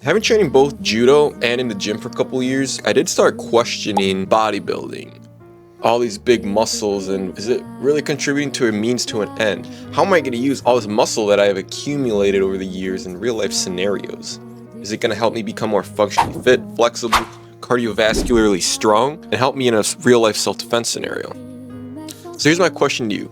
Having trained in both judo and in the gym for a couple years, I did start questioning bodybuilding. All these big muscles, and is it really contributing to a means to an end? How am I going to use all this muscle that I have accumulated over the years in real life scenarios? Is it going to help me become more functionally fit, flexible, cardiovascularly strong, and help me in a real life self-defense scenario? So here's my question to you.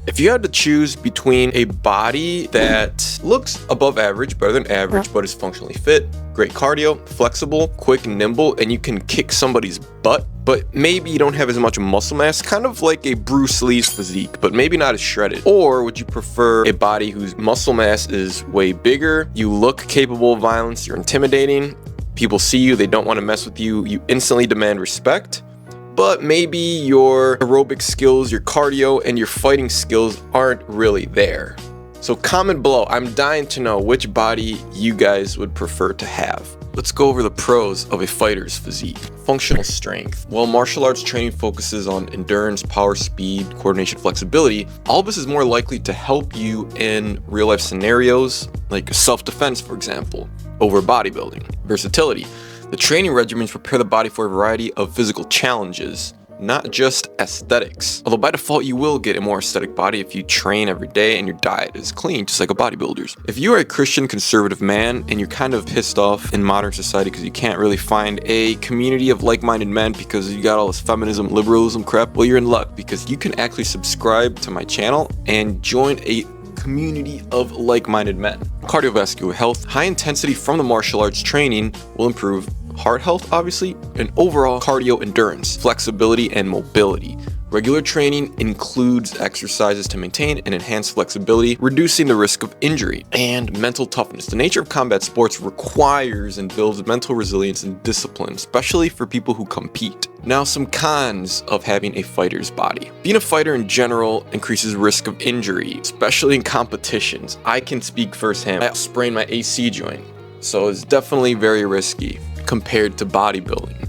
If you had to choose between a body that looks above average, better than average, but is functionally fit, great cardio, flexible, quick and nimble, and you can kick somebody's butt, but maybe you don't have as much muscle mass, kind of like a Bruce Lee's physique, but maybe not as shredded? Or would you prefer a body whose muscle mass is way bigger, you look capable of violence, you're intimidating, people see you, they don't want to mess with you, you instantly demand respect, but maybe your aerobic skills, your cardio, and your fighting skills aren't really there? So comment below. I'm dying to know which body you guys would prefer to have. Let's go over the pros of a fighter's physique. Functional strength. While martial arts training focuses on endurance, power, speed, coordination, flexibility, all of this is more likely to help you in real life scenarios, like self-defense, for example, over bodybuilding. Versatility. The training regimens prepare the body for a variety of physical challenges, not just aesthetics. Although by default you will get a more aesthetic body if you train every day and your diet is clean, just like a bodybuilder's. If you are a Christian conservative man and you're kind of pissed off in modern society because you can't really find a community of like-minded men because you got all this feminism, liberalism crap, well, you're in luck, because you can actually subscribe to my channel and join a community of like-minded men. Cardiovascular health. High intensity from the martial arts training will improve heart health, obviously, and overall cardio endurance, flexibility, and mobility. Regular training includes exercises to maintain and enhance flexibility, reducing the risk of injury. And mental toughness. The nature of combat sports requires and builds mental resilience and discipline, especially for people who compete. Now, some cons of having a fighter's body. Being a fighter in general increases risk of injury, especially in competitions. I can speak firsthand. I sprained my AC joint, so it's definitely very risky compared to bodybuilding.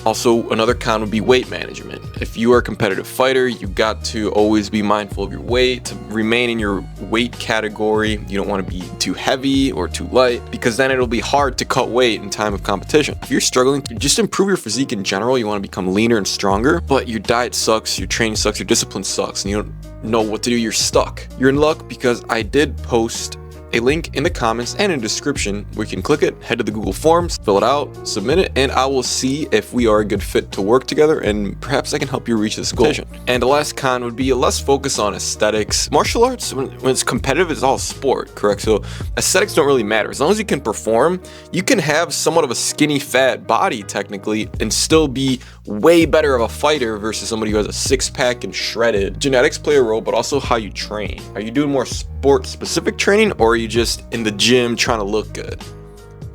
Also, another con would be weight management. If you are a competitive fighter, you got to always be mindful of your weight to remain in your weight category. You don't want to be too heavy or too light, because then it'll be hard to cut weight in time of competition. If you're struggling to just improve your physique in general, you want to become leaner and stronger, but your diet sucks, your training sucks, your discipline sucks, and you don't know what to do, you're stuck. You're in luck, because I did post a link in the comments and in the description where you can click it, head to the Google Forms, fill it out, submit it, and I will see if we are a good fit to work together, and perhaps I can help you reach this goal. And the last con would be a less focus on aesthetics. Martial arts, when it's competitive, it's all sport, correct? So aesthetics don't really matter. As long as you can perform, you can have somewhat of a skinny, fat body technically and still be way better of a fighter versus somebody who has a six-pack and shredded. Genetics play a role, but also how you train. Are you doing more sport-specific training, or are you just in the gym trying to look good?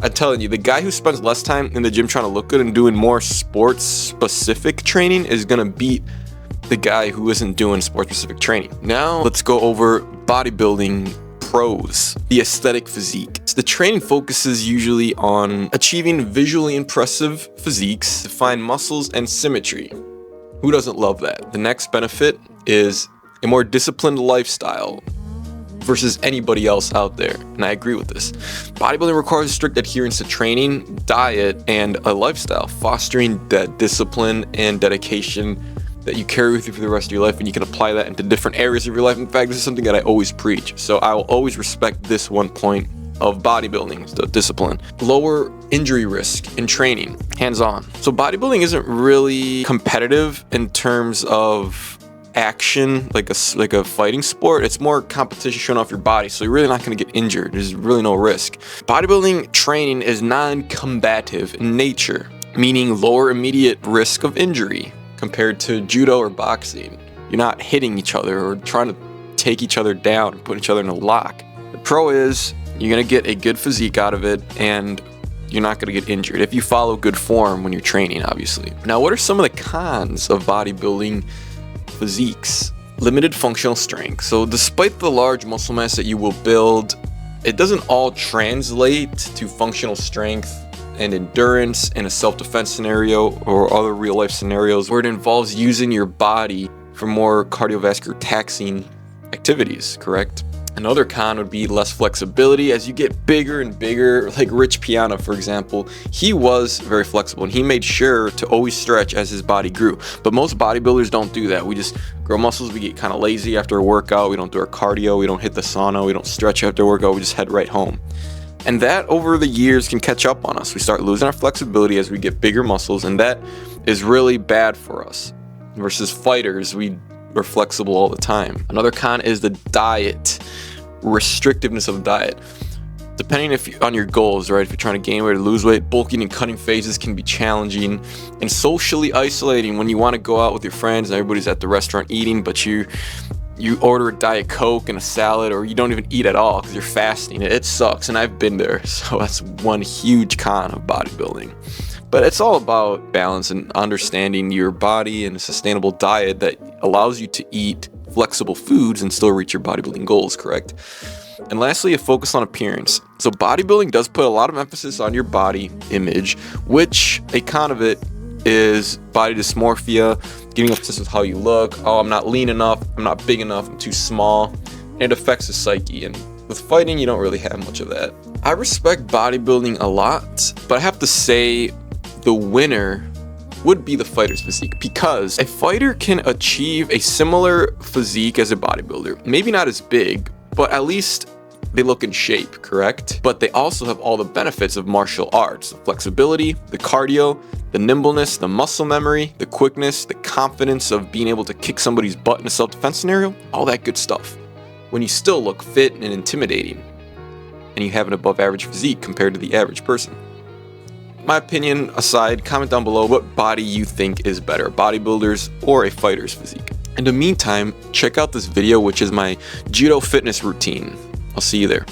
I'm telling you, the guy who spends less time in the gym trying to look good and doing more sports-specific training is gonna beat the guy who isn't doing sports-specific training. Now, let's go over bodybuilding pros. The aesthetic physique. The training focuses usually on achieving visually impressive physiques, defined muscles, and symmetry. Who doesn't love that? The next benefit is a more disciplined lifestyle versus anybody else out there, and I agree with this. Bodybuilding requires strict adherence to training, diet, and a lifestyle, fostering that discipline and dedication that you carry with you for the rest of your life, and you can apply that into different areas of your life. In fact, this is something that I always preach, so I will always respect this one point of bodybuilding, the discipline. Lower injury risk in training, hands-on. So bodybuilding isn't really competitive in terms of action, like a fighting sport. It's more competition showing off your body, so you're really not going to get injured. There's really no risk. Bodybuilding training is non-combative in nature, meaning lower immediate risk of injury compared to judo or boxing. You're not hitting each other or trying to take each other down and put each other in a lock. The pro is you're going to get a good physique out of it, and you're not going to get injured if you follow good form when you're training, obviously. Now, what are some of the cons of bodybuilding physiques? Limited functional strength. So despite the large muscle mass that you will build, it doesn't all translate to functional strength and endurance in a self-defense scenario or other real-life scenarios where it involves using your body for more cardiovascular taxing activities, correct? Another con would be less flexibility as you get bigger and bigger. Like Rich Piana, for example, he was very flexible and he made sure to always stretch as his body grew. But most bodybuilders don't do that. We just grow muscles, we get kind of lazy after a workout, we don't do our cardio, we don't hit the sauna, we don't stretch after a workout, we just head right home. And that over the years can catch up on us. We start losing our flexibility as we get bigger muscles, and that is really bad for us. Versus fighters, we're flexible all the time. Another con is the diet, restrictiveness of diet. Depending on your goals, right? If you're trying to gain weight or lose weight, bulking and cutting phases can be challenging and socially isolating when you want to go out with your friends and everybody's at the restaurant eating, but you order a Diet Coke and a salad, or you don't even eat at all because you're fasting. It sucks, and I've been there. So that's one huge con of bodybuilding. But it's all about balance and understanding your body and a sustainable diet that allows you to eat flexible foods and still reach your bodybuilding goals, correct? And lastly, a focus on appearance. So bodybuilding does put a lot of emphasis on your body image, which a con of it is body dysmorphia, getting obsessed with how you look. Oh, I'm not lean enough, I'm not big enough, I'm too small. And it affects the psyche. And with fighting, you don't really have much of that. I respect bodybuilding a lot, but I have to say the winner would be the fighter's physique, because a fighter can achieve a similar physique as a bodybuilder. Maybe not as big, but at least they look in shape, correct? But they also have all the benefits of martial arts: the flexibility, the cardio, the nimbleness, the muscle memory, the quickness, the confidence of being able to kick somebody's butt in a self-defense scenario, all that good stuff. When you still look fit and intimidating, and you have an above average physique compared to the average person. My opinion aside, comment down below what body you think is better, bodybuilders or a fighter's physique. In the meantime, check out this video, which is my judo fitness routine. I'll see you there.